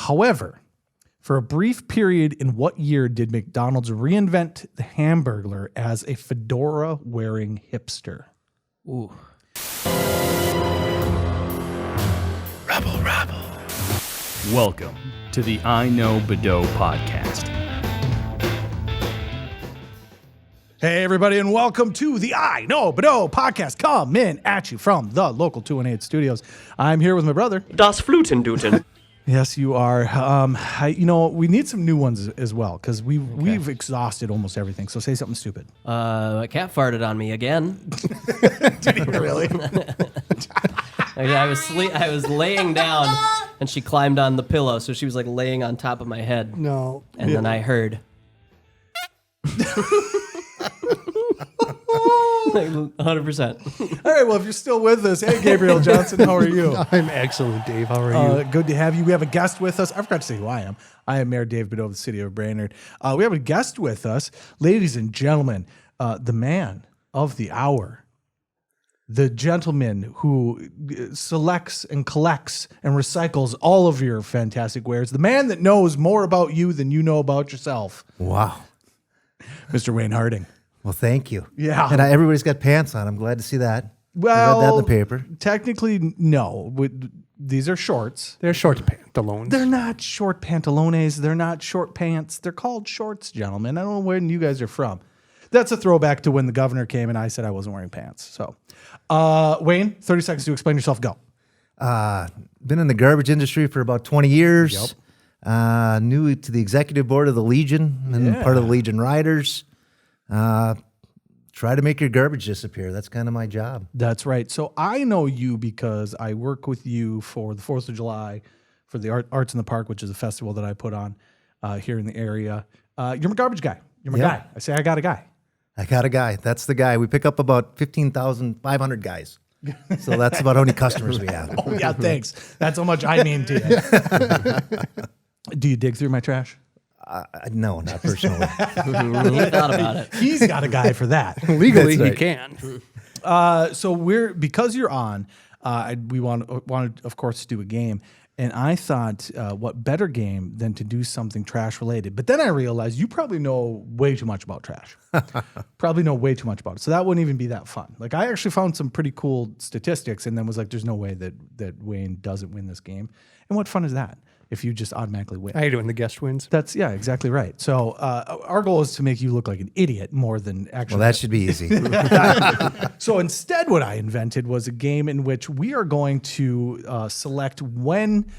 However, for a brief period, in what year did McDonald's reinvent the Hamburglar as a fedora-wearing hipster? Ooh. Rabble, rabble. Welcome to the iKnowBadeaux podcast. Hey, everybody, and welcome to the iKnowBadeaux podcast. Coming at you from the local 218 studios. I'm here with my brother. Das Flutenduten. Yes, you are. We need some new ones as well because we've exhausted almost everything. So say something stupid. My cat farted on me again. Did he really? I was laying down, and she climbed on the pillow, so she was like laying on top of my head. No. And then I heard. 100%. All right, well, if you're still with us, hey, Gabriel Johnson, how are you? I'm excellent, Dave. How are you? Good to have you. We have a guest with us. I forgot to say who I am. I am Mayor Dave Badeaux of the city of Brainerd. We have a guest with us. Ladies and gentlemen, the man of the hour, the gentleman who selects and collects and recycles all of your fantastic wares, the man that knows more about you than you know about yourself. Wow. Mr. Wayne Harting. Well, thank you. Yeah. And everybody's got pants on. I'm glad to see that. Well, I read that in the paper. Technically, no. These are shorts. They're short pantaloons. They're not short pantalones. They're not short pants. They're called shorts, gentlemen. I don't know where you guys are from. That's a throwback to when the governor came and I said I wasn't wearing pants. So, Wayne, 30 seconds to explain yourself. Go. Been in the garbage industry for about 20 years. Yep. New to the executive board of the Legion and part of the Legion Riders. Try to make your garbage disappear. That's kind of my job. That's right. So I know you because I work with you for the 4th of July for the Arts in the Park, which is a festival that I put on here in the area. You're my garbage guy. You're my guy. I say I got a guy. I got a guy. That's the guy. We pick up about 15,500 guys. So that's about how many customers we have. Oh, yeah, thanks. That's how much I mean to you. Do you dig through my trash? No, not personally. He thought about it. He's got a guy for that. Legally, That's he can. So because you're on, we wanted, of course, to do a game. And I thought, what better game than to do something trash related? But then I realized you probably know way too much about trash. Probably know way too much about it. So that wouldn't even be that fun. Like I actually found some pretty cool statistics and then was like, there's no way that Wayne doesn't win this game. And what fun is that if you just automatically win? How you doing? The guest wins. That's, yeah, exactly right. So our goal is to make you look like an idiot more than actually. Well, that should be easy. So instead, what I invented was a game in which we are going to select when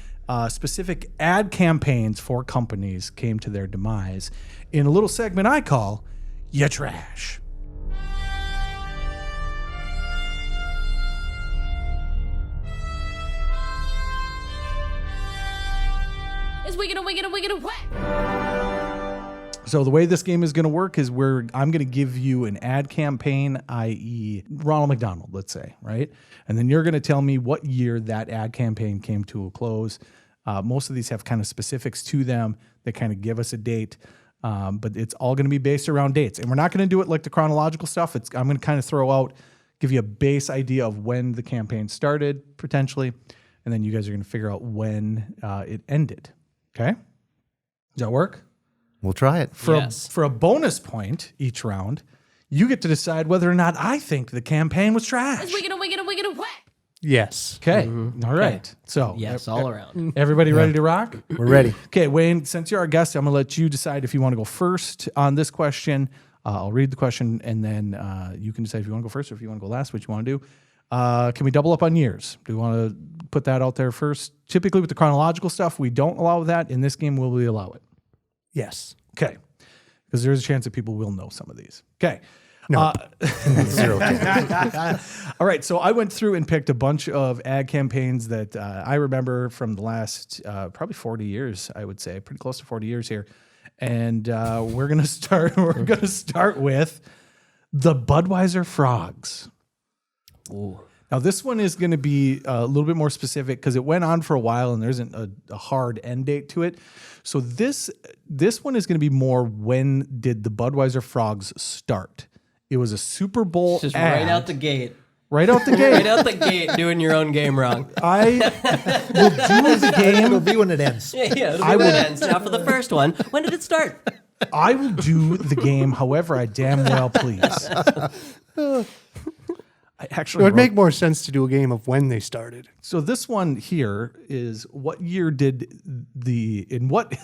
specific ad campaigns for companies came to their demise in a little segment I call Ya Trash. It's wicked, whack. So the way this game is going to work is I'm going to give you an ad campaign, i.e. Ronald McDonald, let's say, right? And then you're going to tell me what year that ad campaign came to a close. Most of these have kind of specifics to them. They kind of give us a date, but it's all going to be based around dates. And we're not going to do it like the chronological stuff. I'm going to kind of give you a base idea of when the campaign started, potentially, and then you guys are going to figure out when it ended. Okay? Does that work? We'll try it. For a bonus point each round, you get to decide whether or not I think the campaign was trash. It's wicked, whack. Yes. Okay. All right. So Yes, all around. everybody ready to rock? We're ready. Okay, Wayne, since you're our guest, I'm going to let you decide if you want to go first on this question. I'll read the question, and then you can decide if you want to go first or if you want to go last, what you want to do. Can we double up on years? Do we want to put that out there first? Typically with the chronological stuff, we don't allow that. In this game, will we allow it? Yes. Okay. Because there's a chance that people will know some of these. Okay. No. 0 chance. All right. So I went through and picked a bunch of ad campaigns that I remember from the last probably 40 years, I would say. Pretty close to 40 years here. And we're going to start with the Budweiser Frogs. Ooh. Now, this one is going to be a little bit more specific because it went on for a while and there isn't a hard end date to it. So this one is going to be more, when did the Budweiser Frogs start? It was a Super Bowl Just ad. right out the gate. Right out the Right gate. out the gate, doing your own game wrong. I will do the It'll game. be when it ends. Yeah, it'll be I when it would- ends. Now for the first one, when did it start? I will do the game however I damn well please. I It actually would wrote- make more sense to do a game of when they started. so this one here is what year did in what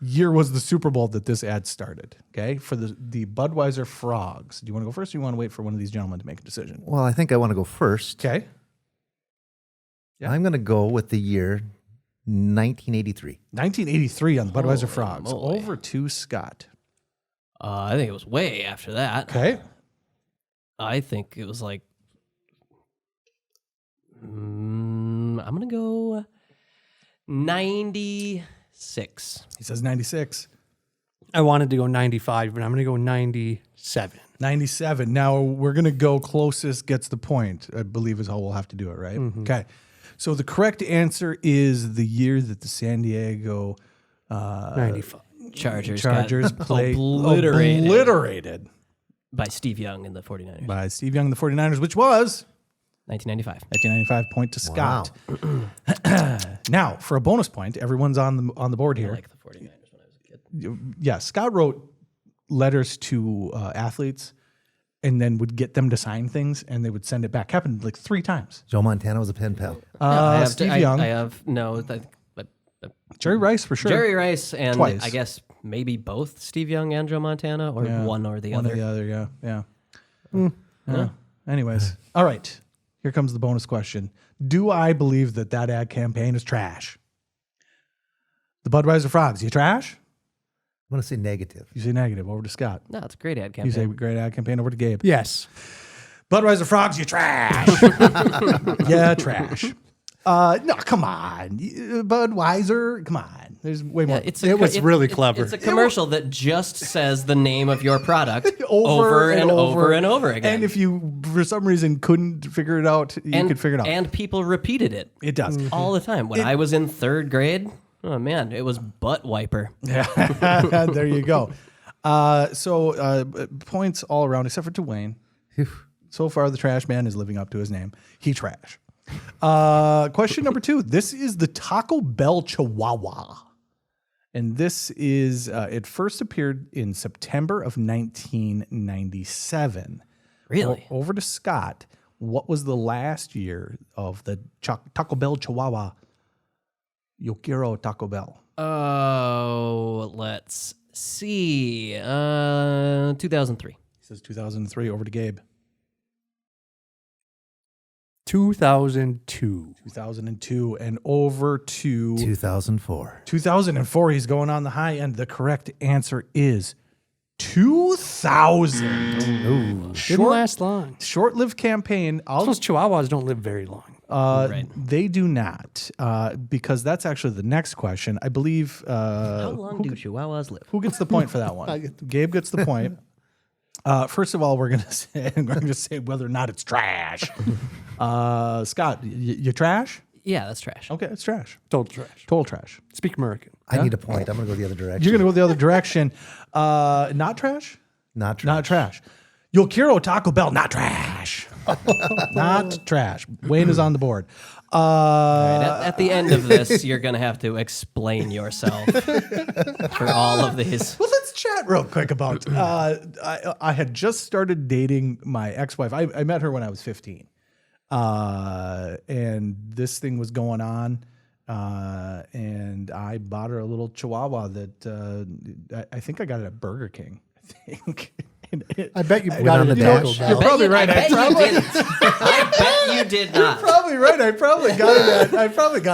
year was the Super Bowl that this ad started? Okay, for the Budweiser Frogs. Do you want to go first, or do you want to wait for one of these gentlemen to make a decision? Well, I think I want to go first. Okay, Yeah. I'm going to go with the year 1983. 1983 on the Budweiser Holy Frogs. moly. Over to Scott. I think it was way after that. Okay, I think it was like. I'm gonna go 96. he says 96. I wanted to go 95, but I'm going to go 97. 97. Now we're going to go closest gets the point, I believe is how we'll have to do it, right? Okay. So the correct answer is the year that the San Diego 95. Chargers Chargers got played obliterated by Steve Young in the 49ers. by Steve Young and the 49ers, which was 1995. 1995 point to Wow. Scott. Now, for a bonus point, everyone's on the board I here. like the 49ers when I was a kid. Yeah, Scott wrote letters to athletes and then would get them to sign things and they would send it back. Happened like 3 times. Joe Montana was a pen pal. Steve Young, I have no. Jerry Rice for sure. Jerry Rice and Twice. I guess maybe both Steve Young and Joe Montana, or Yeah, one or the one other. or the other, yeah. Yeah. Anyways, all right. Here comes the bonus question. Do I believe that ad campaign is trash? The Budweiser Frogs, you trash? I'm going to say negative. You say negative. Over to Scott. No, it's a great ad You campaign. say great ad campaign. Over to Gabe. Yes. Budweiser Frogs, you trash. Yeah, trash. No, come on. Budweiser, come on. There's way more. It was really clever. It's a commercial that just says the name of your product over and over again. And if you, for some reason, couldn't figure it out, you could figure it out. And people repeated it. It does. All the time. When I was in 3rd grade, oh man, it was butt wiper. There you go. So points all around, except for Dwayne. So far, the trash man is living up to his name. He trash. Question number 2. This is the Taco Bell Chihuahua. And this is, it first appeared in September of 1997. Really? Over to Scott. What was the last year of the Taco Bell Chihuahua? Yo quiero Taco Bell. Oh, let's see. 2003. He says 2003. Over to Gabe. 2002. 2002. And over to 2004. 2004. He's going on the high end. The correct answer is 2000. Didn't Short, last long. short-lived campaign. Those Chihuahuas don't live very long. Right. They do not, because that's actually the next question. I believe. How long do Chihuahuas live? Who gets the point for that one? Gabe gets the point. First of all, we're gonna say whether or not it's trash. Scott, you trash? Yeah, that's trash. Okay, it's trash. Total trash. Total trash. Speak American. I need a point. I'm going to go the other direction. You're gonna go the other direction. Not trash. Not trash. Not trash. Yo quiero Taco Bell. Not trash. Not trash. Wayne is on the board. All right, at the end of this, you're going to have to explain yourself for all of these. Well, let's chat real quick about. I had just started dating my ex-wife. I met her when I was 15, and this thing was going on. And I bought her a little Chihuahua that I think I got it at Burger King. I think. I bet you Went got on it the at dash. Taco You're Bell. probably right. I bet you didn't. I bet you did not. Probably right. I probably got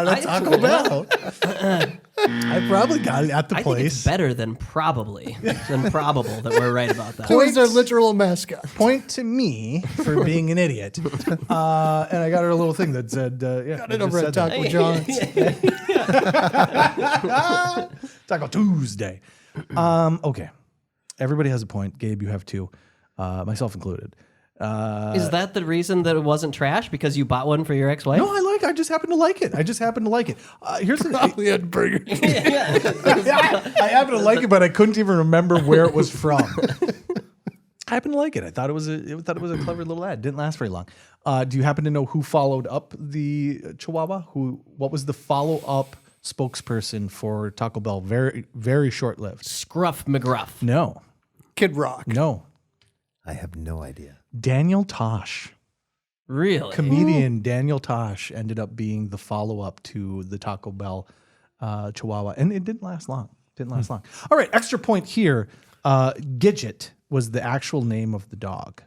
it at Taco Bell. I probably got it at the I think it's place. better than probably, than probable that we're right about that. Who is their literal mascot? Point to me for being an idiot. And I got her a little thing that said, yeah. Got it over at Taco John's. Taco Tuesday. Okay. Everybody has a point. Gabe, you have 2, myself included. Is that the reason that it wasn't trash? Because you bought one for your ex-wife? No, I just happen to like it. Here's the Probably at Burger King. I happen to like it, but I couldn't even remember where it was from. I happen to like it. I thought it was a clever little ad. Didn't last very long. Do you happen to know who followed up the Chihuahua? What was the follow up spokesperson for Taco Bell? Very, very short lived. Scruff McGruff. No, Kid Rock. no. I have no idea. Daniel Tosh. Really? Comedian Daniel Tosh ended up being the follow up to the Taco Bell Chihuahua, and it didn't last long. All right, extra point here. Gidget was the actual name of the dog.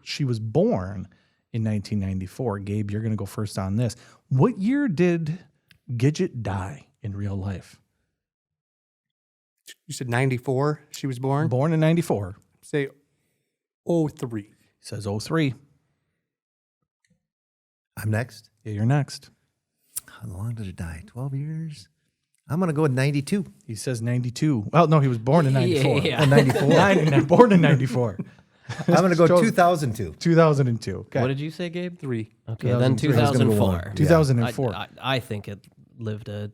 She was born in 1994. Gabe, you're going to go first on this. What year did Gidget die in real life? You said 94 she was born? Born in 94. Say 03. He says 03. I'm next. Yeah, you're next. How long did it die? 12 years? I'm going to go with 92. He says 92. Well, no, he was born in 94. Yeah. Oh, 94. Born in 94. I'm going to go 2002. 2002. Okay. What did you say, Gabe? 3. Okay, then 2003. I was gonna go 2004. one. 2004. I think it lived a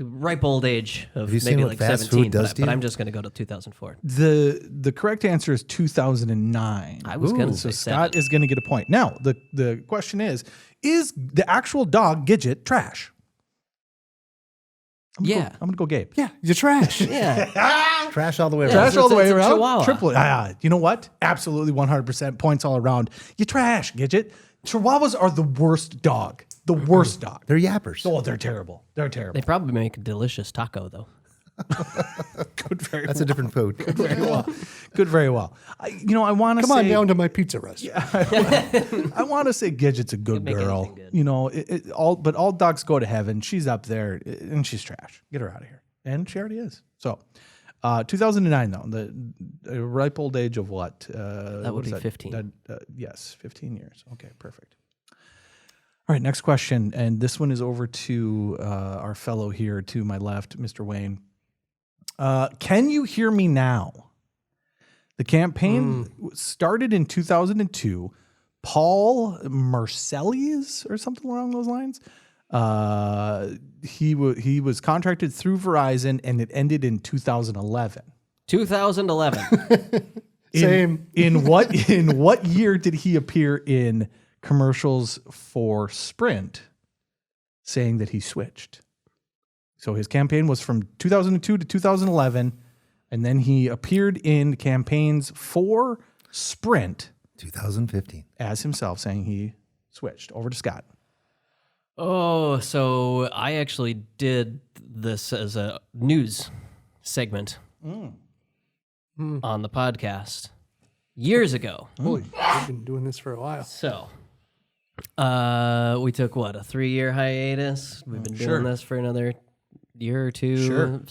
ripe old age of Have you seen maybe what like fast 17, food does to but you? I'm just going to go to 2004. The correct answer is 2009. I was going to So say Scott 7. is going to get a point. Now, the question is the actual dog Gidget trash? I'm going to go Gabe. Yeah, you're trash. Yeah. Trash all the way around. Trash all the way it's a around. Chihuahua. Triplet. You know what? Absolutely 100% points all around. You trash, Gidget. Chihuahuas are the worst dog. The worst dog. They're yappers. Oh, they're terrible. They're terrible. They probably make a delicious taco, though. Good very That's a different food. very well. Good very well. I want to Come say on down to my pizza restaurant. I want to say Gidget's a good make girl. anything good. But all dogs go to heaven. She's up there and she's trash. Get her out of here. And she already is. So, 2009 though, the ripe old age of what? That would be 15. Yes, 15 years. Okay, perfect. All right, next question, and this one is over to our fellow here to my left, Mr. Wayne. Can you hear me now? The campaign started in 2002. Paul Marcellius or something along those lines. He was contracted through Verizon, and it ended in 2011. 2011. Same. In what year did he appear in commercials for Sprint, saying that he switched? So his campaign was from 2002 to 2011, and then he appeared in campaigns for Sprint 2015. as himself, saying he switched over to Scott. Oh, so I actually did this as a news segment on the podcast years ago. Holy, I've been doing this for a while. So, we took what, a 3-year hiatus? We've been doing this for another year or two. Sure.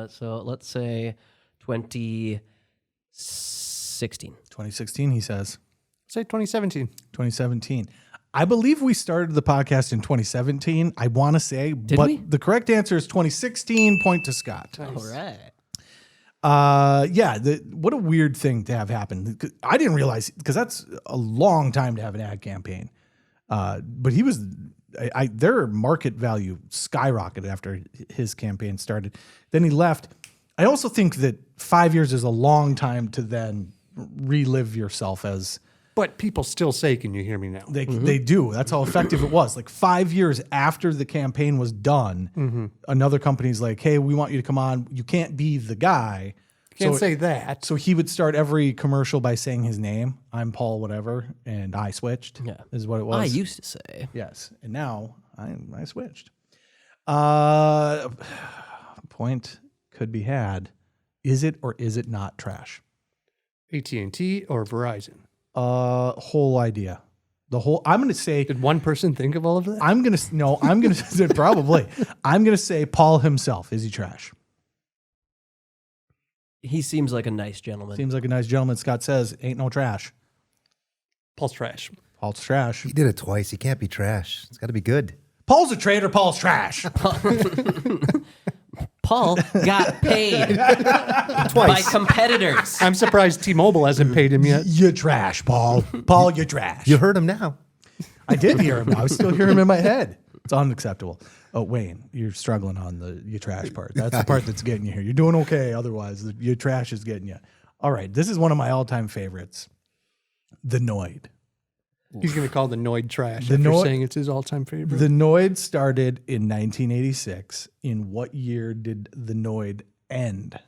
So let's say 2016. 2016, he says. Say 2017. 2017. I believe we started the podcast in 2017. I want to say, but we? the correct answer is 2016. Point to Scott. All right. What a weird thing to have happen. I didn't realize, because that's a long time to have an ad campaign. But he was, their market value skyrocketed after his campaign started. Then he left. I also think that 5 years is a long time to then relive yourself as. But people still say, can you hear me now? They do. That's how effective it was. Like 5 years after the campaign was done, another company's like, hey, we want you to come on. You can't be the guy. Can't say that. So he would start every commercial by saying his name. I'm Paul whatever, and I switched. Yeah. Is what it was. I used to say. Yes. And now I switched. Point could be had. Is it or is it not trash? AT&T or Verizon? Whole idea. I'm going to say, Did one person think of all of that? I'm going to say probably. I'm going to say Paul himself. Is he trash? He seems like a nice gentleman. Seems like a nice gentleman. Scott says, ain't no trash. Paul's trash. Paul's trash. He did it twice. He can't be trash. It's got to be good. Paul's a traitor. Paul's trash. Paul got paid by competitors. I'm surprised T-Mobile hasn't paid him yet. You trash, Paul. Paul, you trash. You heard him now. I did hear him. I was still hearing him in my head. It's unacceptable. Oh, Wayne, you're struggling on the you trash part. That's the part that's getting you here. You're doing okay. Otherwise, your trash is getting you. All right, this is one of my all-time favorites. The Noid. He's going to call the Noid trash The after Noid- saying it's his all-time favorite. The Noid started in 1986. In what year did the Noid end?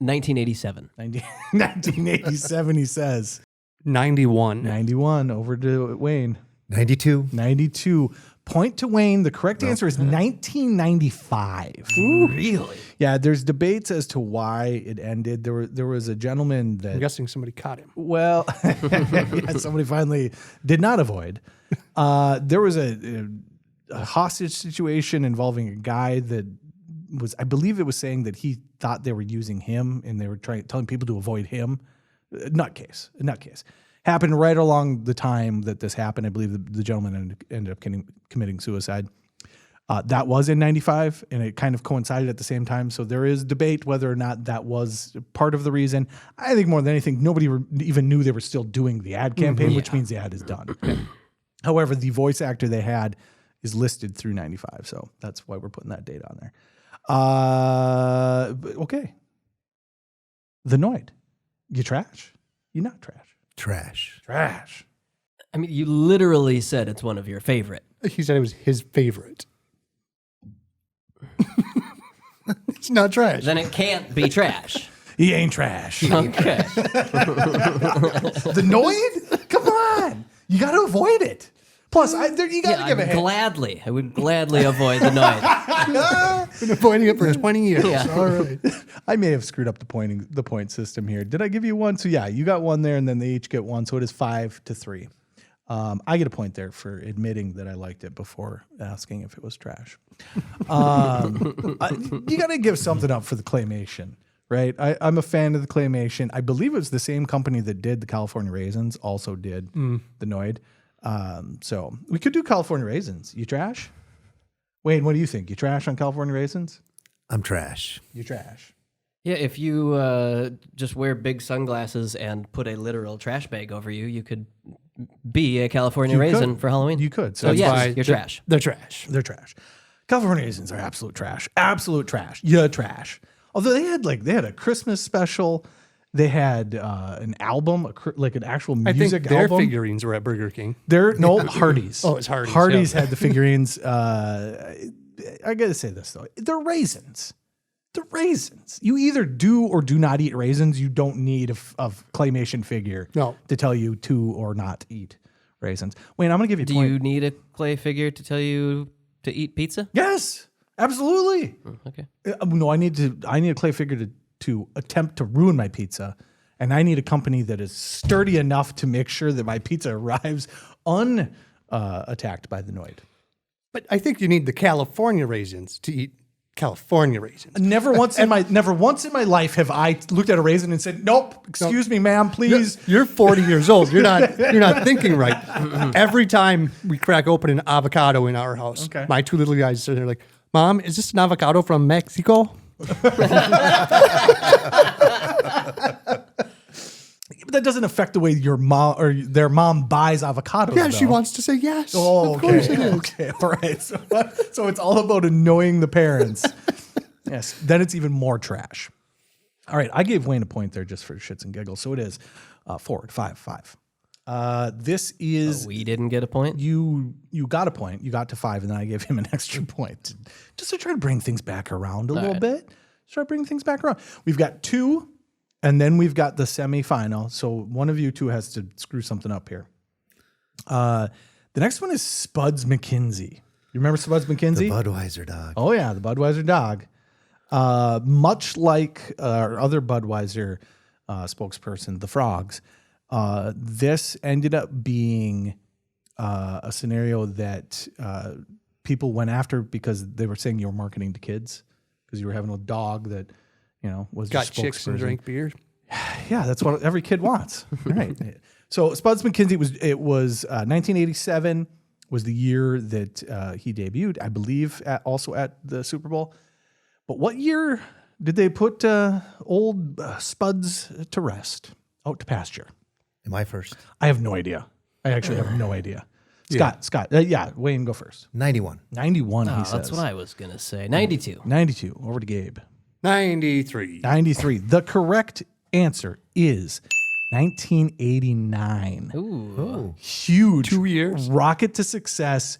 1987. 1987, he says. 91. 91, over to Wayne. 92. 92. Point to Wayne. The correct answer is 1995. Really? Yeah, there's debates as to why it ended. There was a gentleman I'm that, guessing somebody caught him. well, yeah, somebody finally did not avoid. There was a hostage situation involving a guy that was, I believe it was saying that he thought they were using him and they were telling people to avoid him. Nutcase. Happened right along the time that this happened. I believe the gentleman ended up committing suicide. That was in 95, and it kind of coincided at the same time. So there is debate whether or not that was part of the reason. I think more than anything, nobody even knew they were still doing the ad campaign, which means the ad is done. However, the voice actor they had is listed through 95, so that's why we're putting that date on there. Okay. The Noid. You trash? You not trash? Trash. Trash. I mean, you literally said it's one of your favorite. He said it was his favorite. It's not trash. Then it can't be trash. He ain't trash. Okay. The Noid? Come on. You got to avoid it. Plus, you got to Yeah, give a hint. I would gladly avoid the Noid. Been avoiding it for 20 years. Yeah. All right. I may have screwed up the point system here. Did I give you one? So yeah, you got one there, and then they each get one. So it is 5-3. I get a point there for admitting that I liked it before asking if it was trash. You got to give something up for the claymation, right? I'm a fan of the claymation. I believe it was the same company that did the California Raisins also did the Noid. So we could do California Raisins. You trash? Wayne, what do you think? You trash on California Raisins? I'm trash. You trash. Yeah, if you just wear big sunglasses and put a literal trash bag over you, you could be a California You raisin could. for Halloween. You could. So That's yes, why you're they're- trash. They're trash. They're trash. California Raisins are absolute trash. Absolute trash. Yeah, trash. Although they had a Christmas special. They had an album, like an actual I music think their album. figurines were at Burger King. Hardee's. Oh, it's Hardee's, Hardee's yeah. had the figurines. I gotta say this though, they're raisins. They're raisins. You either do or do not eat raisins. You don't need a claymation figure No. to tell you to or not eat raisins. Wayne, I'm gonna give you a Do point. you need a clay figure to tell you to eat pizza? Yes, absolutely. Okay. No, I need a clay figure to attempt to ruin my pizza, and I need a company that is sturdy enough to make sure that my pizza arrives unattacked by the Noid. But I think you need the California raisins to eat California raisins. Never once in my life have I looked at a raisin and said, "Nope, excuse me, ma'am, please." You're 40 years old. You're not thinking right. Every time we crack open an avocado in our house, Okay. my two little guys are there like, "Mom, is this an avocado from Mexico?" But that doesn't affect the way your mom or their mom buys avocados. Yeah, she though. wants to say yes. Oh, Of course okay. it is. Okay, all right. So it's all about annoying the parents. Yes, then it's even more trash. All right, I gave Wayne a point there just for shits and giggles. So it is 4-5. This is We didn't get a point. you got a point. You got to 5, and then I gave him an extra point just to try to bring things back around a little right. bit. Try to bring things back around. We've got 2, and then we've got the semifinal. So one of you two has to screw something up here. The next one is Spuds Mackenzie. You remember Spuds The Mackenzie? Budweiser dog. Oh yeah, the Budweiser dog. Much like our other Budweiser spokesperson, the Frogs, this ended up being a scenario that people went after because they were saying you were marketing to kids because you were having a dog that was Got your chicks and spokesperson. drank beer. Yeah, that's what every kid wants, right? So Spuds Mackenzie was 1987 was the year that he debuted, I believe, also at the Super Bowl. But what year did they put old Spuds to rest, out to pasture? Am I first? I have no idea. I actually have no idea. Scott, Wayne, go first. 91. 91, he says. That's what I was going to say. 92. 92, over to Gabe. 93. 93. The correct answer is 1989. Ooh. Huge. 2 years. Rocket to success.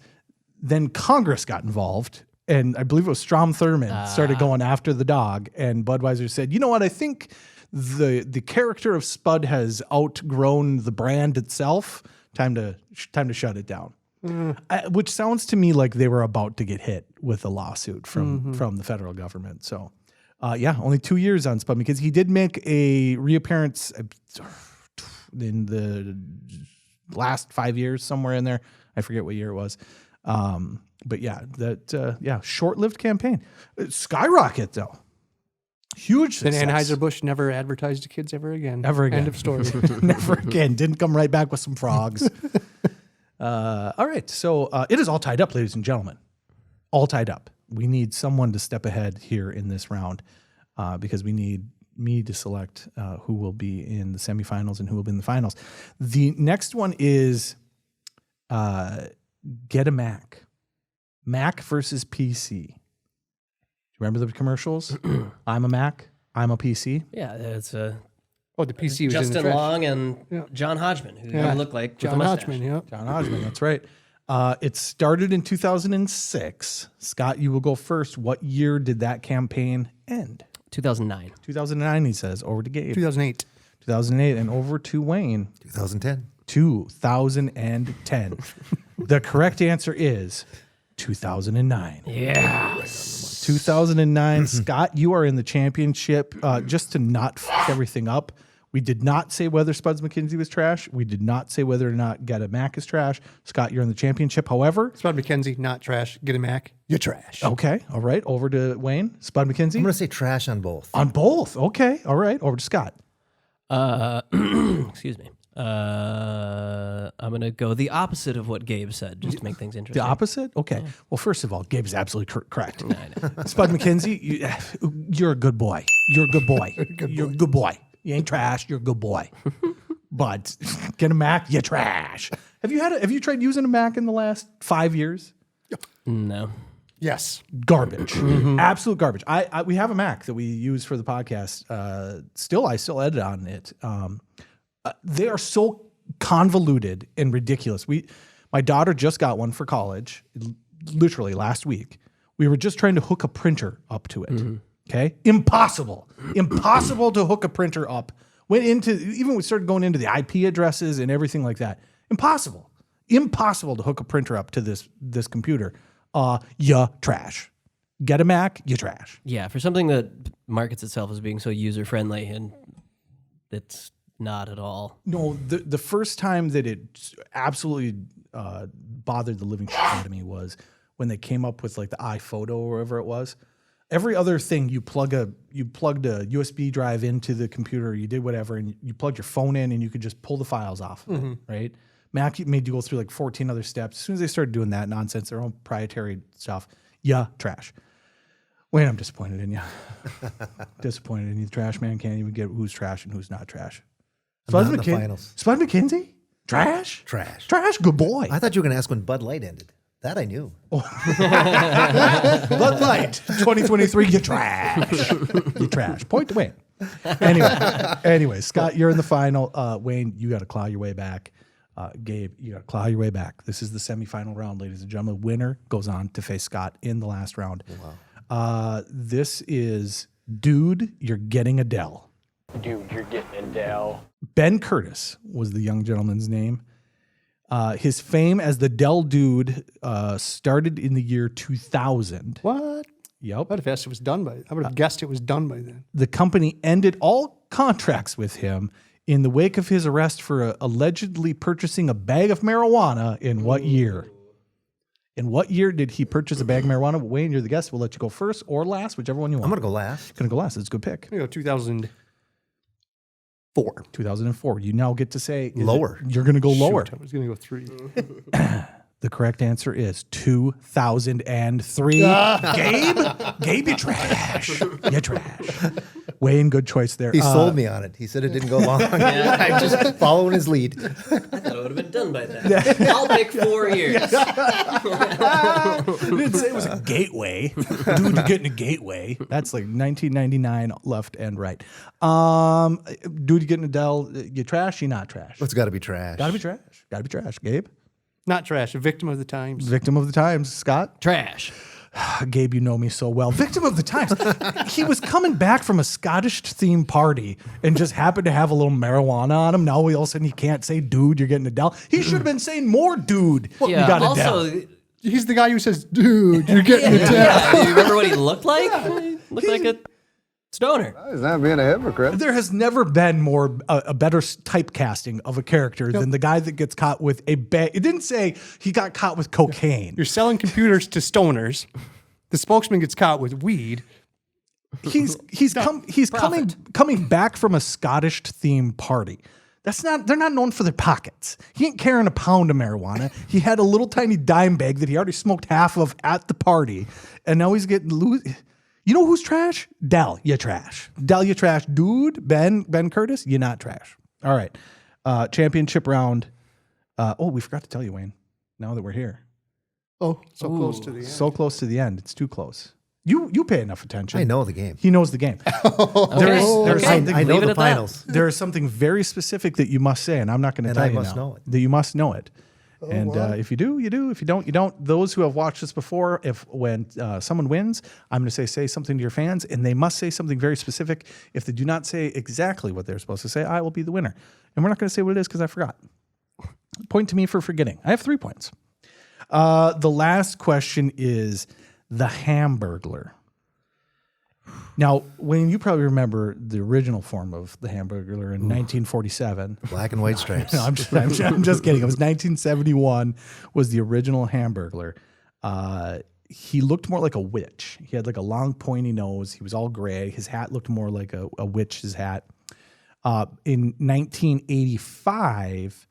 Then Congress got involved. And I believe it was Strom Thurmond started going after the dog. And Budweiser said, you know what? I think the character of Spud has outgrown the brand itself. Time to shut it down. Which sounds to me like they were about to get hit with a lawsuit from the federal government. So, only 2 years on Spud because he did make a reappearance in the last 5 years, somewhere in there. I forget what year it was. But short-lived campaign. Skyrocket, though. Huge Then success. Anheuser-Busch never advertised to kids ever again. Ever again. End of story. Never again. Didn't come right back with some frogs. All right. So it is all tied up, ladies and gentlemen. All tied up. We need someone to step ahead here in this round because we need me to select who will be in the semifinals and who will be in the finals. The next one is Get a Mac. Mac versus PC. Remember the commercials? I'm a Mac. I'm a PC. Yeah, it's a Oh, the PC was in the Justin trash. Long and John Hodgman, who you look like with a John mustache. Hodgman, yeah. John Hodgman, that's right. It started in 2006. Scott, you will go first. What year did that campaign end? 2009. 2009, he says. Over to Gabe. 2008. 2008. And over to Wayne. 2010. 2010. The correct answer is 2009. Yeah. 2009. Scott, you are in the championship. Just to not fuck everything up, we did not say whether Spuds Mackenzie was trash. We did not say whether or not Get a Mac is trash. Scott, you're in the championship. However, Spud Mackenzie, not trash. Get a Mac, you're trash. okay, all right. Over to Wayne. Spud Mackenzie. I'm going to say trash on both. On both. Okay, all right. Over to Scott. Excuse me. I'm going to go the opposite of what Gabe said, just to make things The interesting. opposite? Okay. Well, first of all, Gabe's absolutely correct. I know. Spud Mackenzie, you're a good boy. You're a good boy. You're a good boy. You ain't trash. You're a good boy. But Get a Mac, you trash. Have you tried using a Mac in the last 5 years? No. Yes. Garbage. Absolute garbage. We have a Mac that we use for the podcast. I still edit on it. They are so convoluted and ridiculous. My daughter just got one for college, literally last week. We were just trying to hook a printer up to it. Okay, impossible to hook a printer up. We started going into the IP addresses and everything like that. Impossible to hook a printer up to this computer. You trash. Get a Mac, you trash. Yeah, for something that markets itself as being so user-friendly, and it's not at all. No, the first time that it absolutely bothered the living shit out of me was when they came up with like the iPhoto or whatever it was. Every other thing you plugged a USB drive into the computer, you did whatever, and you plugged your phone in and you could just pull the files off of it, right? Mac made you go through like 14 other steps. As soon as they started doing that nonsense, their own proprietary stuff, trash. Wayne, I'm disappointed in you. Disappointed in you. The trash man can't even get who's trash and who's not trash. I'm not in the finals. Spud Mackenzie? Trash? Trash. Trash? Good boy. I thought you were going to ask when Bud Light ended. That I knew. Bud Light 2023, you trash. You trash. Point to Wayne. Anyway, Scott, you're in the final. Wayne, you got to claw your way back. Gabe, you got to claw your way back. This is the semifinal round, ladies and gentlemen. Winner goes on to face Scott in the last round. Wow. This is Dude, you're getting a Dell. Dude, you're getting a Dell. Ben Curtis was the young gentleman's name. His fame as the Dell Dude started in the year 2000. What? Yep. I would have guessed it was done by then. The company ended all contracts with him in the wake of his arrest for allegedly purchasing a bag of marijuana in what year? In what year did he purchase a bag of marijuana? Wayne, you're the guest. We'll let you go first or last, whichever one you want. I'm going to go last. Going to go last. It's a good pick. I'm going to go 2004. 2004. You now get to say Lower. You're going to go lower. Shoot, I was going to go 3. The correct answer is 2003. Gabe, you trash. You trash. Wayne, good choice there. He sold me on it. He said it didn't go long. I'm just following his lead. I thought it would have been done by then. I'll pick 4 years. I didn't say it was a gateway. Dude, you're getting a gateway. That's like 1999 left and right. Dude, you're getting a Dell. You trash, you not trash. It's got to be trash. Gotta be trash. Gotta be trash. Gabe? Not trash. A victim of the times. Victim of the times. Scott? Trash. Gabe, you know me so well. Victim of the times. He was coming back from a Scottish themed party and just happened to have a little marijuana on him. Now all of a sudden he can't say, dude, you're getting a Dell. He should have been saying more, dude. You got a Dell. Also, He's the guy who says, dude, you're getting a Dell. yeah, do you remember what he looked like? He looked like a stoner. He's not being a hypocrite. There has never been a better typecasting of a character than the guy that gets caught with a bag. It didn't say he got caught with cocaine. You're selling computers to stoners. The spokesman gets caught with weed. He's coming back from a Scottish themed party. They're not known for their pockets. He ain't carrying a pound of marijuana. He had a little tiny dime bag that he already smoked half of at the party, and now he's getting loose. You know who's trash? Dell, you trash. Dell, you trash. Dude, Ben Curtis, you not trash. All right. Championship round. We forgot to tell you, Wayne, now that we're here. Oh, so close to the end. So close to the end. It's too close. You pay enough attention. I know the game. He knows the game. Okay. I know Leave it the at that. finals. There is something very specific that you must say, and I'm not going to And tell I you must now. know it. That you must know it. If you do, you do. If you don't, you don't. Those who have watched this before, when someone wins, I'm going to say something to your fans, and they must say something very specific. If they do not say exactly what they're supposed to say, I will be the winner. And we're not going to say what it is because I forgot. Point to me for forgetting. I have 3 points. The last question is the Hamburglar. Now, Wayne, you probably remember the original form of the Hamburglar in 1947. Black and white stripes. No, I'm just kidding. It was 1971 was the original Hamburglar. He looked more like a witch. He had like a long pointy nose. He was all gray. His hat looked more like a witch's hat. In 1985,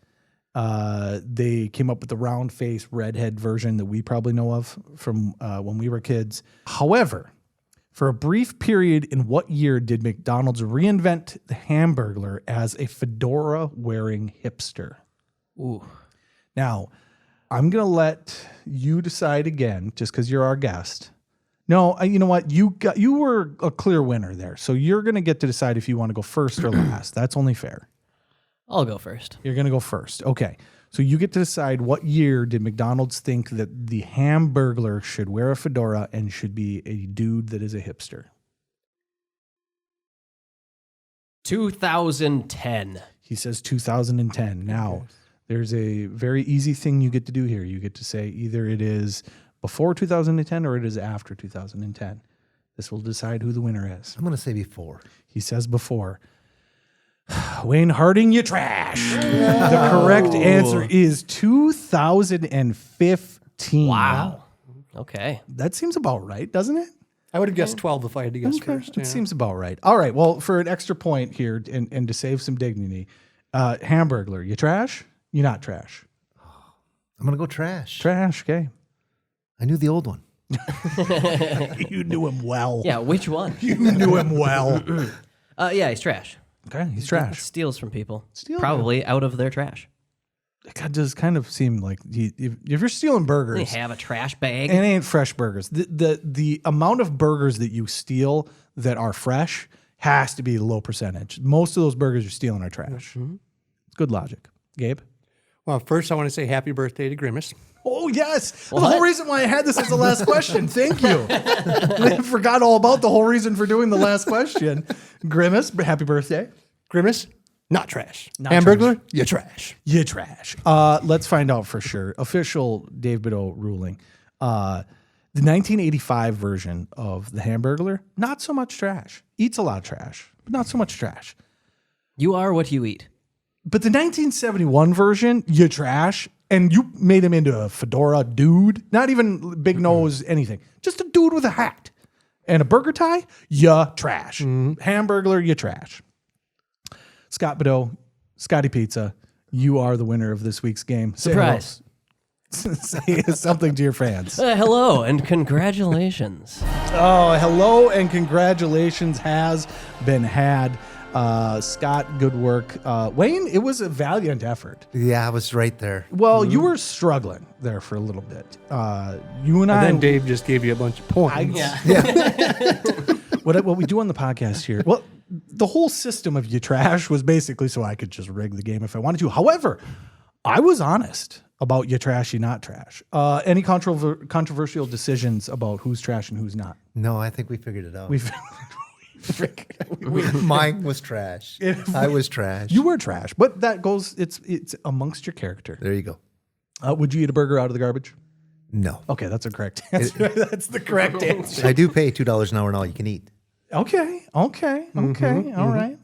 they came up with the round face redhead version that we probably know of from when we were kids. However, for a brief period, in what year did McDonald's reinvent the Hamburglar as a fedora-wearing hipster? Ooh. Now, I'm going to let you decide again, just because you're our guest. No, you know what? You were a clear winner there, so you're going to get to decide if you want to go first or last. That's only fair. I'll go first. You're going to go first. Okay. So you get to decide what year did McDonald's think that the Hamburglar should wear a fedora and should be a dude that is a hipster? 2010. He says 2010. Now, there's a very easy thing you get to do here. You get to say either it is before 2010 or it is after 2010. This will decide who the winner is. I'm going to say before. He says before. Wayne Harting, you trash. The correct answer is 2015. Wow. Okay. That seems about right, doesn't it? I would have guessed 12 if I had to guess first. It seems about right. All right. Well, for an extra point here and to save some dignity, Hamburglar, you trash? You not trash? I'm going to go trash. Trash, okay. I knew the old one. You knew him well. Yeah, which one? You knew him well. Yeah, he's trash. Okay, he's trash. Steals from people. Steals. Probably out of their trash. It does kind of seem like if you're stealing burgers, They have a trash bag. and it ain't fresh burgers. The amount of burgers that you steal that are fresh has to be a low percentage. Most of those burgers you're stealing are trash. It's good logic. Gabe? Well, first I want to say happy birthday to Grimace. Oh, yes. The whole reason why I had this as the last question. Thank you. I forgot all about the whole reason for doing the last question. Grimace, happy birthday. Grimace, not trash. Not Hamburglar, you trash. You trash. Let's find out for sure. Official Dave Badeaux ruling. The 1985 version of the Hamburglar, not so much trash. Eats a lot of trash, but not so much trash. You are what you eat. But the 1971 version, you trash, and you made him into a fedora dude. Not even big nose, anything. Just a dude with a hat. And a burger tie, you trash. Hamburglar, you trash. Scott Badeaux, Scotty Pizza, you are the winner of this week's game. Say hello. Surprise. Say something to your fans. Hello and congratulations. Oh, hello and congratulations has been had. Scott, good work. Wayne, it was a valiant effort. Yeah, I was right there. Well, you were struggling there for a little bit. You and I. then Dave just gave you a bunch of points. What we do on the podcast here, well, the whole system of you trash was basically so I could just rig the game if I wanted to. However, I was honest about you trash, you not trash. Any controversial decisions about who's trash and who's not? No, I think we figured it out. We Mine was trash. I was trash. You were trash, but that goes. It's amongst your character. There you go. Would you eat a burger out of the garbage? No. Okay, that's a correct answer. That's the correct answer. I do pay $2 an hour and all you can eat. Okay. All right.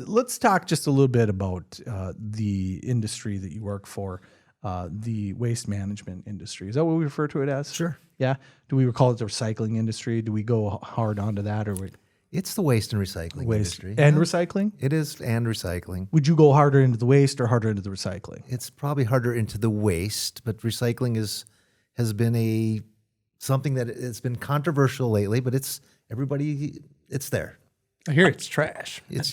Let's talk just a little bit about the industry that you work for, the waste management industry. Is that what we refer to it as? Sure. Yeah. Do we call it the recycling industry? Do we go hard onto that, or It's the waste and recycling industry. and recycling? It is, and recycling. Would you go harder into the waste or harder into the recycling? It's probably harder into the waste, but recycling has been something that it's been controversial lately, but it's there. I hear it's trash. It's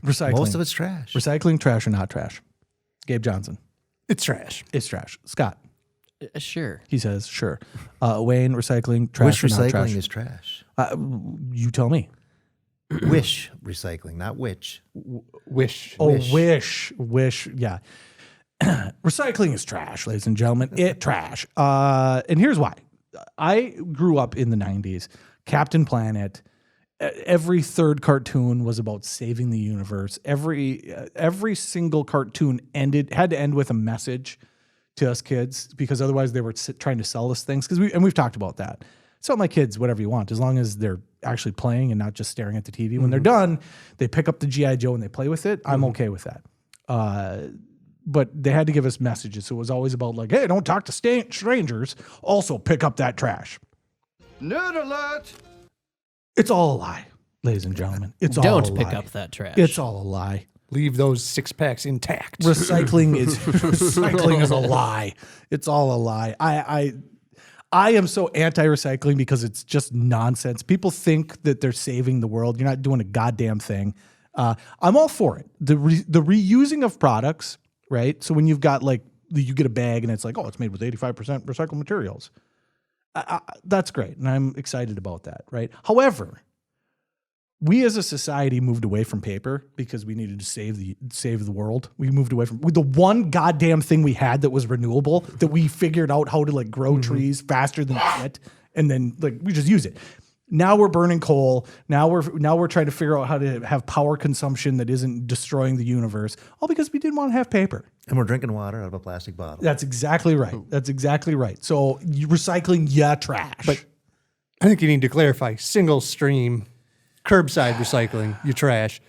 Recycling. most of it's trash. Recycling, trash or not trash? Gabe Johnson. It's trash. It's trash. Scott. Sure. He says, sure. Wayne, recycling, trash Which or not recycling trash? is trash? You tell me. Wish recycling, not which. Wish. Oh, wish. Yeah. Recycling is trash, ladies and gentlemen. It trash. And here's why. I grew up in the 90s. Captain Planet. Every third cartoon was about saving the universe. Every single cartoon had to end with a message to us kids, because otherwise they were trying to sell us things. We've talked about that. Sell my kids whatever you want, as long as they're actually playing and not just staring at the TV. When they're done, they pick up the G.I. Joe and they play with it. I'm okay with that. But they had to give us messages. So it was always about like, hey, don't talk to strangers. Also pick up that trash. Nerd alert! It's all a lie, ladies and gentlemen. It's all a Don't lie. pick up that trash. It's all a lie. Leave those 6-packs intact. Recycling is a lie. It's all a lie. I am so anti-recycling because it's just nonsense. People think that they're saving the world. You're not doing a goddamn thing. I'm all for it. The reusing of products, right? So when you've got you get a bag and it's like, oh, it's made with 85% recycled materials. That's great, and I'm excited about that, right? However, we as a society moved away from paper because we needed to save the world. We moved away from the one goddamn thing we had that was renewable, that we figured out how to grow trees faster than shit, and then we just use it. Now we're burning coal. Now we're trying to figure out how to have power consumption that isn't destroying the universe, all because we didn't want to have paper. And we're drinking water out of a plastic bottle. That's exactly right. So recycling, trash. But I think you need to clarify single stream, curbside recycling, you trash.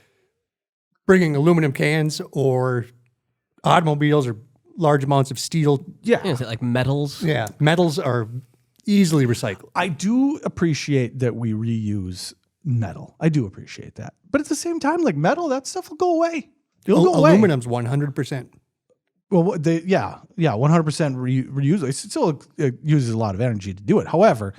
Bringing aluminum cans or automobiles or large amounts of steel. Yeah. Is it like metals? Yeah. Metals are easily recycled. I do appreciate that we reuse metal. I do appreciate that. But at the same time, metal, that stuff will go away. It'll go away. Aluminum's 100%. Well, 100% reuse. It still uses a lot of energy to do it. However,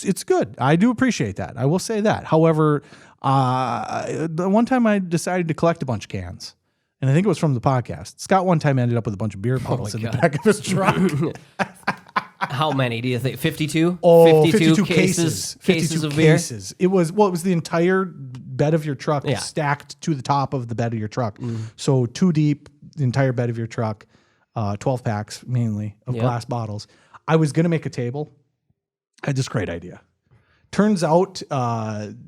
it's good. I do appreciate that. I will say that. However, the one time I decided to collect a bunch of cans, and I think it was from the podcast. Scott one time ended up with a bunch of beer bottles in the back of his truck. How many do you think? 52? Oh, 52 cases. 52 of beer? cases. It was the entire bed of your truck stacked to the top of the bed of your truck. So 2 deep, the entire bed of your truck, 12 packs mainly of glass bottles. I was going to make a table. I had this great idea. Turns out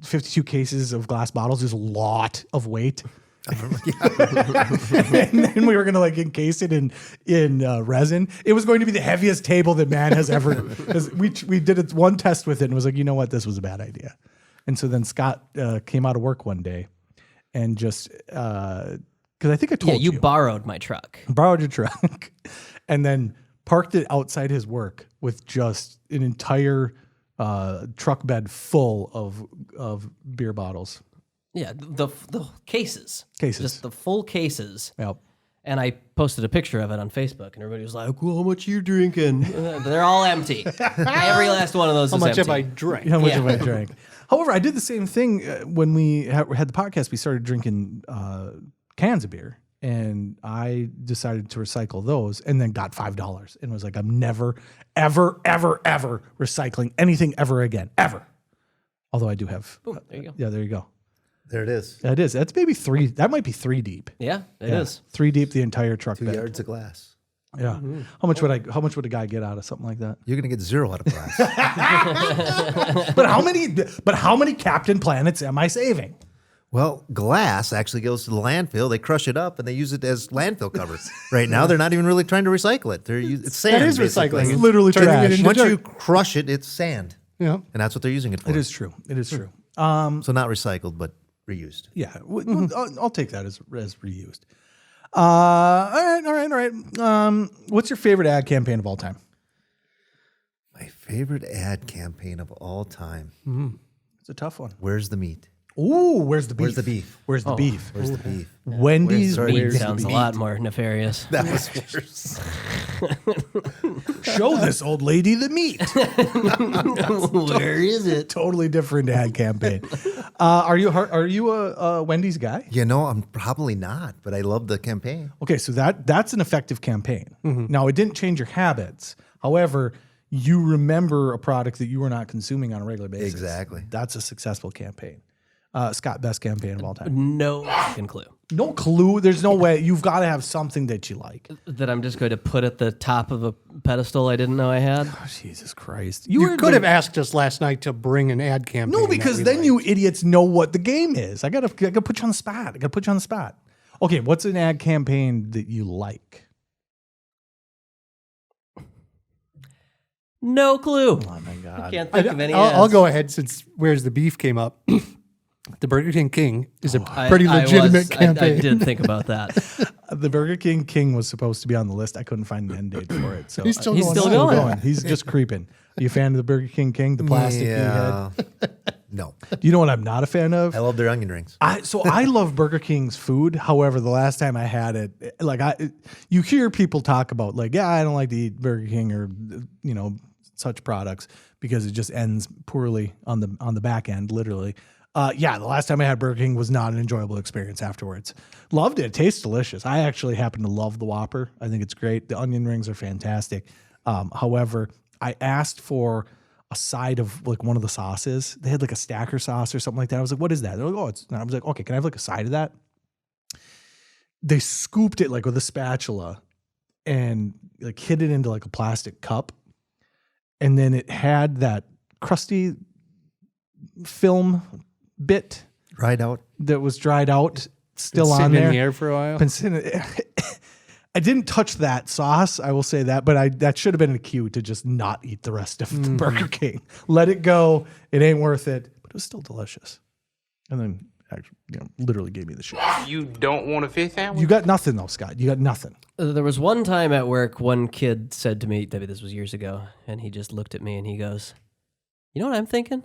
52 cases of glass bottles is a lot of weight. And then we were going to encase it in resin. It was going to be the heaviest table that man has ever. we did one test with it and was like, you know what, this was a bad idea. And so then Scott came out of work one day and just because I think I told you. You borrowed my truck. Borrowed your truck and then parked it outside his work with just an entire truck bed full of beer bottles. Yeah, the cases. Cases. Just the full cases. Yep. And I posted a picture of it on Facebook, and everybody was like, well, how much are you drinking? They're all empty. Every last one of those How is much empty. have I drank? How much have I drank? However, I did the same thing when we had the podcast. We started drinking cans of beer, and I decided to recycle those, and then got $5, and was like, I'm never, ever, ever, ever recycling anything ever again, ever. Although I do have. There you go. Yeah, there you go. There it is. That is. That's maybe 3. That might be 3 deep. Yeah, it is. 3 deep, the entire truck 2 bed. yards of glass. Yeah. How much would a guy get out of something like that? You're gonna get 0 out of glass. But how many Captain Planets am I saving? Well, glass actually goes to the landfill. They crush it up and they use it as landfill cover. Right now, they're not even really trying to recycle it. It's sand. That is basically. recycling. It's literally Turning it trash. into Once dirt. you crush it, it's sand, Yeah. and that's what they're using it for. It is true. It is true. So not recycled, but reused. Yeah, I'll take that as reused. All right. What's your favorite ad campaign of all time? My favorite ad campaign of all time. It's a tough one. Where's the meat? Ooh, where's the beef? Where's the beef? Where's the beef? Where's the beef? Wendy's. Sorry, Meat where's the sounds a meat? lot more nefarious. That was worse. Show this old lady the meat. Where is it? Totally different ad campaign. Are you a Wendy's guy? You know, I'm probably not, but I love the campaign. Okay, so that's an effective campaign. Now, it didn't change your habits. However, you remember a product that you were not consuming on a regular basis. Exactly. That's a successful campaign. Scott, best campaign of all time. No fucking clue. No clue. There's no way. You've got to have something that you like. That I'm just going to put at the top of a pedestal I didn't know I had. Oh, Jesus Christ. You could have asked us last night to bring an ad campaign. No, that because we then liked. you idiots know what the game is. I gotta put you on the spot. Okay, what's an ad campaign that you like? No clue. Oh my God. Can't think of any I'll ads. go ahead since Where's the Beef came up. The Burger King is a I- pretty I legitimate was- I campaign. did think about that. The Burger King was supposed to be on the list. I couldn't find an end date for it. So He's still He's going still on. going. He's just creeping. Are you a fan of the Burger King, the plastic head? No. Do you know what I'm not a fan of? I love their onion rings. I love Burger King's food. However, the last time I had it, you hear people talk about I don't like to eat Burger King or such products because it just ends poorly on the back end, literally. The last time I had Burger King was not an enjoyable experience afterwards. Loved it. It tastes delicious. I actually happen to love the Whopper. I think it's great. The onion rings are fantastic. However, I asked for a side of one of the sauces. They had a stacker sauce or something like that. I was like, what is that? They're like, oh, it's, and I was like, okay, can I have a side of that? They scooped it with a spatula and hit it into a plastic cup. And then it had that crusty film bit Dried out. that was dried out still Been on sitting there. in the air for a while. Been sitting- I didn't touch that sauce, I will say that, but that should have been a cue to just not eat the rest of the Burger King. Let it go. It ain't worth it, but it was still delicious. And then actually, literally gave me the shit. You don't want a fish sandwich? You got nothing though, Scott. You got nothing. There was one time at work, one kid said to me, Debbie, this was years ago, and he just looked at me and he goes, you know what I'm thinking?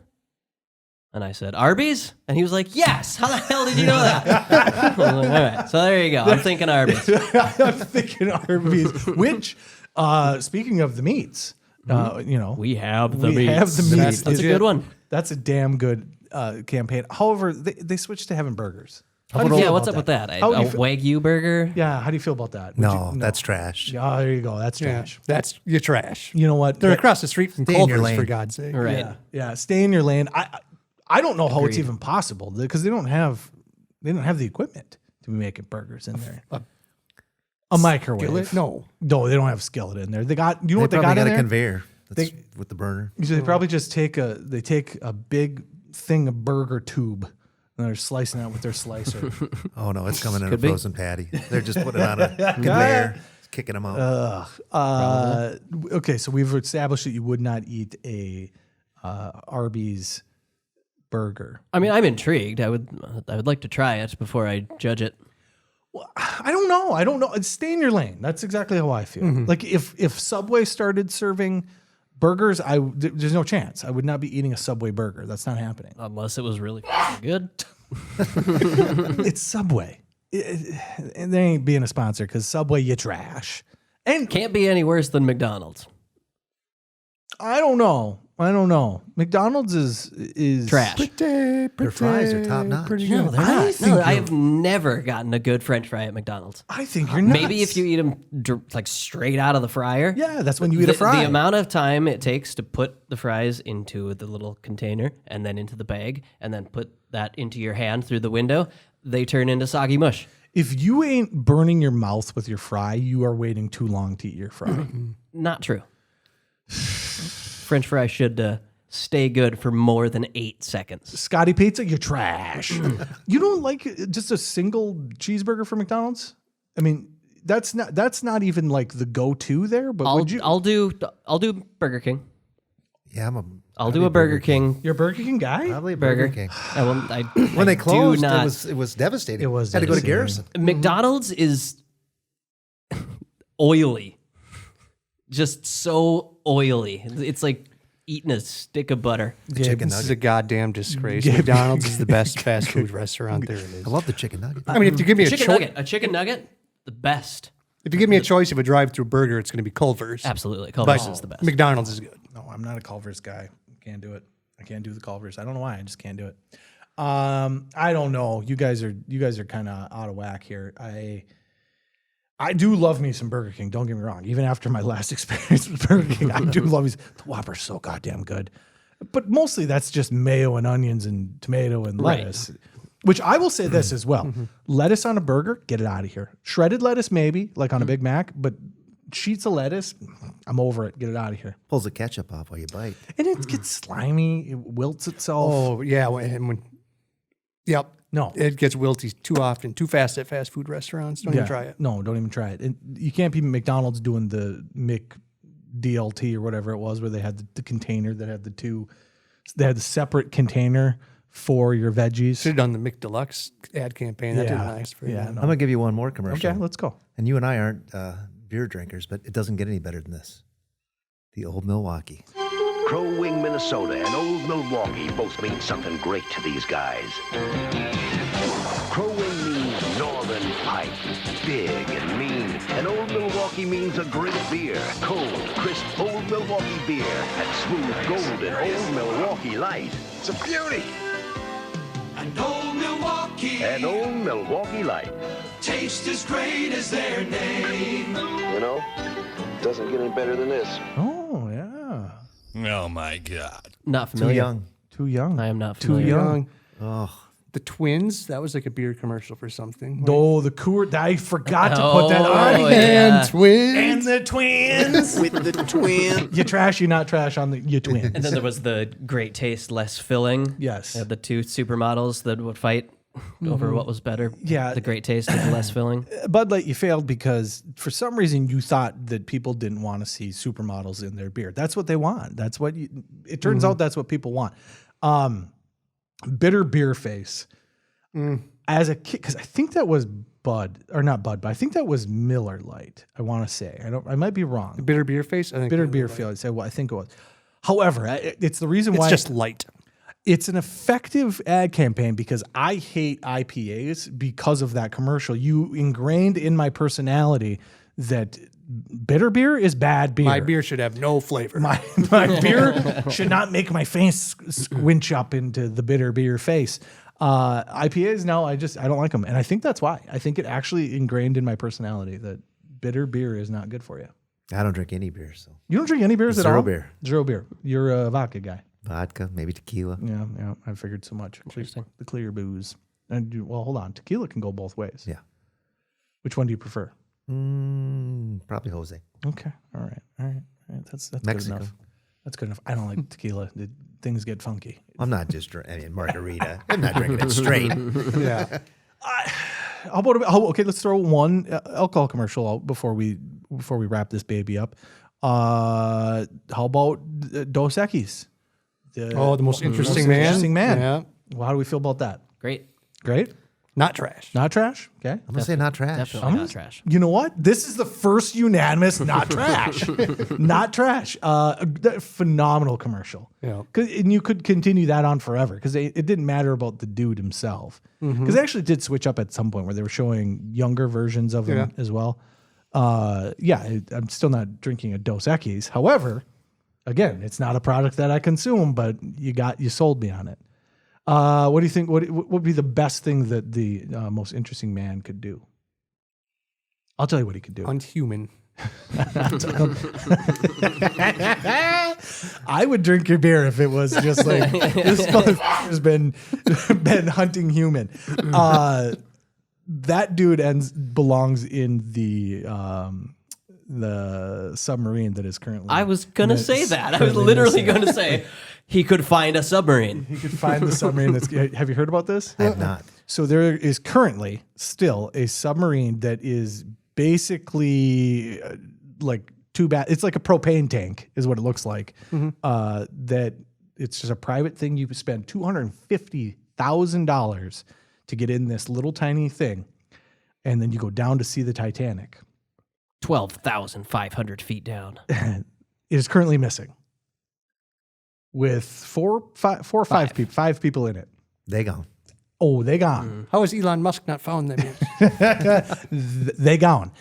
And I said, Arby's? And he was like, yes. How the hell did you know that? I was like, all right, so there you go. I'm thinking Arby's. I'm thinking Arby's, which, speaking of the meats, We have the we meats. have the meats. That's a good one. That's a damn good campaign. However, they switched to having burgers. Yeah, what's up with that? How do A you feel- Wagyu burger? Yeah, how do you feel about that? Would No, you- that's trash. Yeah, there you go. That's Yeah, trash. that's your trash. You know what? They're across the street from Stay in your Culver's, for lane. God's sake. Right. Yeah, stay in your lane. I don't know how it's Agreed. even possible because they don't have the equipment to be making burgers in there. A microwave? Skillet? No. they don't have skillet in there. They got They what they probably got in got a there. conveyor that's They- with the burner. So they probably just take a big thing of burger tube and they're slicing it with their slicer. Oh no, it's coming in a Could be. frozen patty. They're just putting it on a conveyor, kicking them out. Okay, so we've established that you would not eat a Arby's burger. I mean, I'm intrigued. I would like to try it before I judge it. I don't know. Stay in your lane. That's exactly how I feel. Like if Subway started serving burgers, there's no chance. I would not be eating a Subway burger. That's not happening. Unless it was really good. It's Subway. And they ain't being a sponsor because Subway, you trash. And Can't be any worse than McDonald's. I don't know. McDonald's is Trash. Their fries are top notch. Pretty No, good. they're I not. think No, I you're- have never gotten a good French fry at McDonald's. I think you're nuts. Maybe if you eat them like straight out of the fryer. Yeah, that's when you eat a fry. The amount of time it takes to put the fries into the little container and then into the bag and then put that into your hand through the window, they turn into soggy mush. If you ain't burning your mouth with your fry, you are waiting too long to eat your fry. Not true. French fry should stay good for more than 8 seconds. Scotty Pizza, you're trash. You don't like just a single cheeseburger from McDonald's? I mean, that's not even like the go-to there. But would you? I'll do Burger King. Yeah, I'll do a Burger King. You're a Burger King guy? Probably a Burger. Burger King. When When they closed, not, it was devastating. It was Had to go to devastating. Garrison. McDonald's is oily. Just so oily. It's like eating a stick of butter. Chicken This is a nugget. goddamn disgrace. McDonald's is the best fast food restaurant there is. I love the chicken nugget. I mean, if you give me a A chicken nugget, the best. if you give me a choice of a drive-through burger, it's going to be Culver's. Absolutely. But Culver's is the best. McDonald's is good. No, I'm not a Culver's guy. Can't do it. I can't do the Culver's. I don't know why. I just can't do it. I don't know. You guys are kind of out of whack here. I do love me some Burger King. Don't get me wrong. Even after my last experience with Burger King, I do love me. The Whopper's so goddamn good. But mostly that's just mayo and onions and tomato and Right. lettuce. Which I will say this as well. Lettuce on a burger, get it out of here. Shredded lettuce maybe, like on a Big Mac, but sheets of lettuce, I'm over it. Get it out of here. Pulls the ketchup off while you bite. And it gets slimy. It wilts itself. Oh, yeah. Yep. No. It gets wilty too often, too fast at fast food restaurants. Don't even try it. No, don't even try it. And you can't be McDonald's doing the McDLT or whatever it was, where they had the container that had they had the separate container for your veggies. Should have done the McDeluxe ad campaign. That didn't last very long. I'm going to give you one more commercial. Okay, let's go. And you and I aren't beer drinkers, but it doesn't get any better than this. The Old Milwaukee. Crow Wing, Minnesota, and Old Milwaukee both mean something great to these guys. Crow Wing means northern pipe, big and mean, and Old Milwaukee means a great beer, cold, crisp Old Milwaukee beer, and smooth, golden Old Milwaukee Light. It's a beauty. And Old Milwaukee. And Old Milwaukee Light. Taste as great as their name. You know, doesn't get any better than this. Oh, yeah. Oh my God. Not Too familiar. young. Too young. I am not Too familiar. young. Oh, The Twins, that was like a beer commercial for something. Oh, the Coors. I forgot to put that on. Oh, here. yeah. And Twins. And the twins. With the twin. You trash, you not trash on your twins. And then there was the great taste, less filling. Yes. The two supermodels that would fight over what was better. Yeah. The great taste and the less filling. Bud Light, you failed because for some reason you thought that people didn't want to see supermodels in their beer. That's what they want. That's what it turns out that's what people want. Bitter beer face. As a kid, because I think that was Bud, or not Bud, but I think that was Miller Lite. I want to say. I might be wrong. The bitter beer face? I think Bitter beer face. I think it was. However, it's the reason It's why just light. it's an effective ad campaign because I hate IPAs because of that commercial. You ingrained in my personality that bitter beer is bad beer. My beer should have no flavor. My beer should not make my face squinch up into the bitter beer face. IPAs, no, I don't like them. And I think that's why. I think it actually ingrained in my personality that bitter beer is not good for you. I don't drink any beer, so You don't drink any beers at all? Zero beer. Zero beer. You're a vodka guy. vodka, maybe tequila. Yeah, I figured so much. Interesting. The clear booze. And well, hold on. Tequila can go both ways. Yeah. Which one do you prefer? Probably Jose. Okay. All right. That's good Mexico. enough. That's good enough. I don't like tequila. Things get funky. I'm not just drinking margarita. I'm not drinking it straight. Yeah. Okay, let's throw one alcohol commercial out before we wrap this baby up. How about Dos Equis? The The most interesting most man. interesting man. Yeah. Well, how do we feel about that? Great. Great. Not trash. Not trash. Okay. I'm gonna say not trash. Definitely not trash. You know what? This is the first unanimous not trash. Not trash. Phenomenal commercial. Yeah. And you could continue that on forever because it didn't matter about the dude himself. Because they actually did switch up at some point where they were showing younger versions of him as well. I'm still not drinking a Dos Equis. However, again, it's not a product that I consume, but you sold me on it. What do you think? What would be the best thing that the most interesting man could do? I'll tell you what he could do. Unhuman. I would drink your beer if it was just like this motherfucker's been hunting human. That dude belongs in the submarine that is currently. I was gonna say that. I was literally gonna say he could find a submarine. He could find the submarine. Have you heard about this? I have not. So there is currently still a submarine that is basically like it's like a propane tank is what it looks like. That it's just a private thing. You spend $250,000 to get in this little tiny thing, and then you go down to see the Titanic. 12,500 feet down. It is currently missing, with five people in it. They gone. Oh, they gone. How has Elon Musk not found them yet? They gone.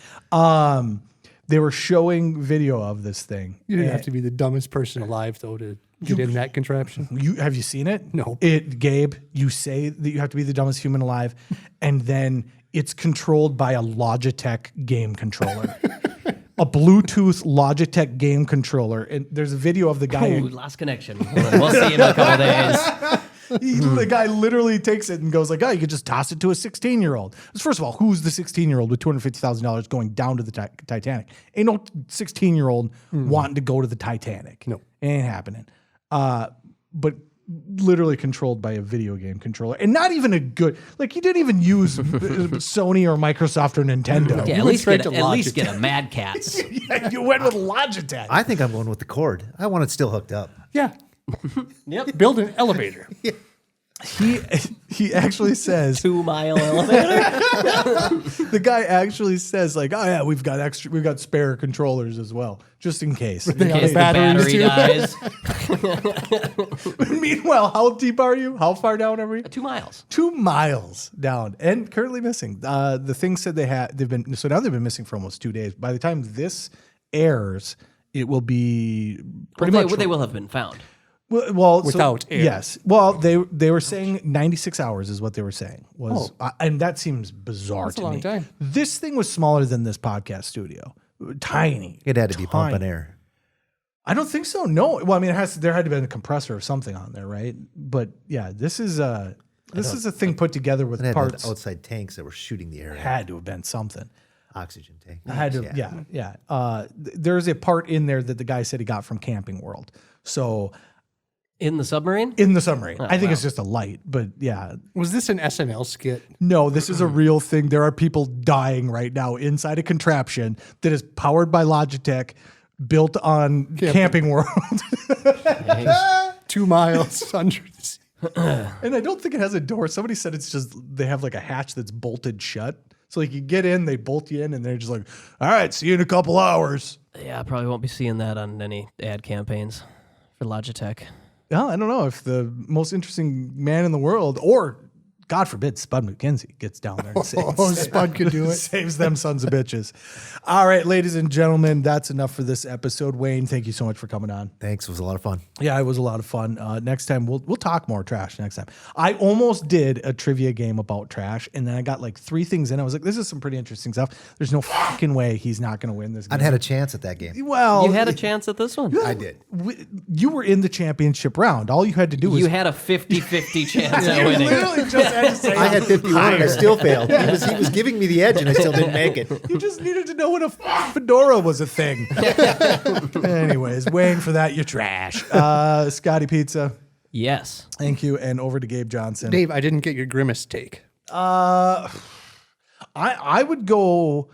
They were showing video of this thing. You didn't have to be the dumbest person alive, though, to get in that contraption. Have you seen it? No. Gabe, you say that you have to be the dumbest human alive, and then it's controlled by a Logitech game controller. A Bluetooth Logitech game controller. And there's a video of the guy. Ooh, lost connection. We'll see in a couple days. The guy literally takes it and goes like, oh, you could just toss it to a 16-year-old. First of all, who's the 16-year-old with $250,000 going down to the Titanic? Ain't no 16-year-old wanting to go to the Titanic. No. Ain't happening. But literally controlled by a video game controller. And not even a good, like you didn't even use Sony or Microsoft or Nintendo. Yeah, at least get a Mad Catz. Yeah, you went with Logitech. I think I'm going with the cord. I want it still hooked up. Yeah. Yep. Build an elevator. He actually says 2-mile elevator. the guy actually says like, oh yeah, we've got spare controllers as well, just in case. In case the battery dies. Meanwhile, how deep are you? How far down are we? 2 miles. 2 miles down and currently missing. The thing said now they've been missing for almost 2 days. By the time this airs, it will be pretty much. They will have been found. Well, without air. Yes. Well, they were saying 96 hours is what they were saying and that seems bizarre to me. That's a long time. This thing was smaller than this podcast studio, tiny. It had to be pumping air. I don't think so. No. Well, I mean, there had to be a compressor or something on there, right? But yeah, this is a thing put together with parts outside tanks that were shooting the air. It had to have been something. Oxygen tank. There's a part in there that the guy said he got from Camping World. So. In the submarine? In the submarine. Oh, I think it's just a light, but yeah. Was this an SNL skit? No, this is a real thing. There are people dying right now inside a contraption that is powered by Logitech, built on Camping World. 2 miles under the sea. And I don't think it has a door. Somebody said it's just, they have like a hatch that's bolted shut. So like you get in, they bolt you in, and they're just like, all right, see you in a couple hours. Yeah, I probably won't be seeing that on any ad campaigns for Logitech. Well, I don't know if the most interesting man in the world, or God forbid, Spuds Mackenzie gets down there and saves. Spud could do it. Saves them sons of bitches. All right, ladies and gentlemen, that's enough for this episode. Wayne, thank you so much for coming on. Thanks. It was a lot of fun. Yeah, it was a lot of fun. Next time, we'll talk more trash next time. I almost did a trivia game about trash, and then I got like 3 things in. I was like, this is some pretty interesting stuff. There's no fucking way he's not going to win this game. I'd had a chance at that game. Well, you had a chance at this one. I did. You were in the championship round. All you had to do was... You had a 50-50 chance at you winning. literally just had to say... I had 51 and I still failed. He was giving me the edge and I still didn't make it. You just needed to know when a fedora was a thing. Anyways, Wayne, for that, you're trash. Scotty Pizza. Yes. Thank you. And over to Gabe Johnson. Dave, I didn't get your grimace take. I would go...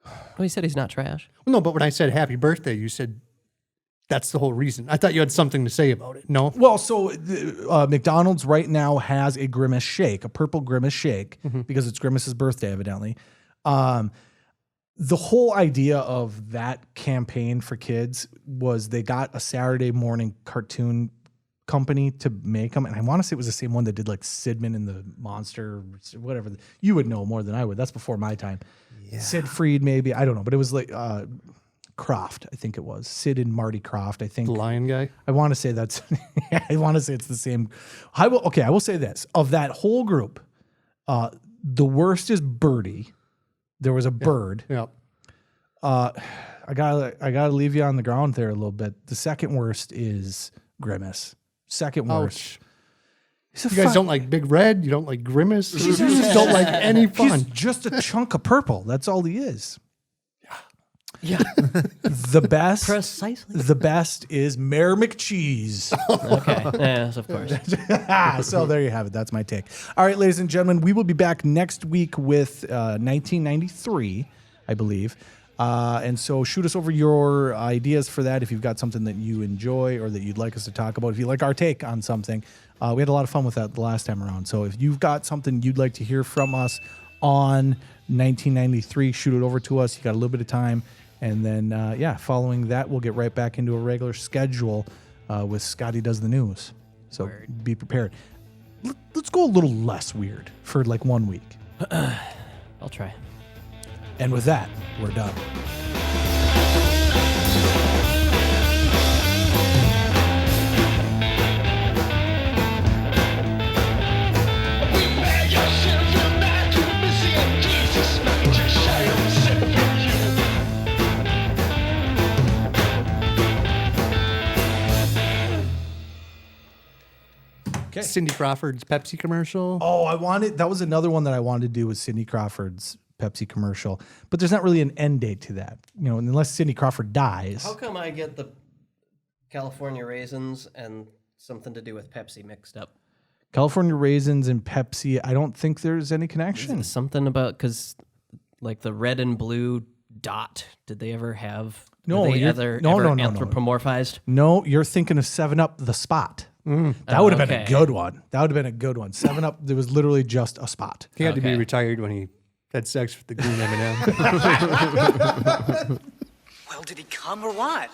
Well, he said he's not trash. No, but when I said happy birthday, you said That's the whole reason. I thought you had something to say about it. No? Well, so McDonald's right now has a Grimace shake, a purple Grimace shake, because it's Grimace's birthday, evidently. The whole idea of that campaign for kids was they got a Saturday morning cartoon company to make them. And I want to say it was the same one that did like Sidman and the Monster, whatever. You would know more than I would. That's before my time. Yeah. Sid Fried, maybe. I don't know. But it was like Croft, I think it was. Sid and Marty Croft, I think. The lion guy? I want to say that's, I want to say it's the same. I will say this. Of that whole group, the worst is Birdie. There was a bird. Yeah. I gotta leave you on the ground there a little bit. The second worst is Grimace. Second worst. You guys don't like Big Red? You don't like Grimace? You just don't like any fun. He's just a chunk of purple. That's all he is. Yeah. The best. Precisely. The best is Mayor McCheese. Okay. Yes, of course. So there you have it. That's my take. All right, ladies and gentlemen, we will be back next week with 1993, I believe. And so shoot us over your ideas for that if you've got something that you enjoy or that you'd like us to talk about. If you like our take on something, we had a lot of fun with that the last time around. So if you've got something you'd like to hear from us on 1993, shoot it over to us. You got a little bit of time. And then, following that, we'll get right back into a regular schedule with Scotty Does the News. So be prepared. Let's go a little less weird for like 1 week. I'll try. And with that, we're done. Okay. Cindy Crawford's Pepsi commercial. Oh, that was another one that I wanted to do with Cindy Crawford's Pepsi commercial, but there's not really an end date to that, unless Cindy Crawford dies. How come I get the California raisins and something to do with Pepsi mixed up? California raisins and Pepsi, I don't think there's any connection. Something about, because like the red and blue dot, did they ever have? No, ever anthropomorphized? No, you're thinking of 7-Up the Spot. That would have been a good one. 7-Up, there was literally just a spot. He had to be retired when he had sex with the green M&M. Well, did he come or what?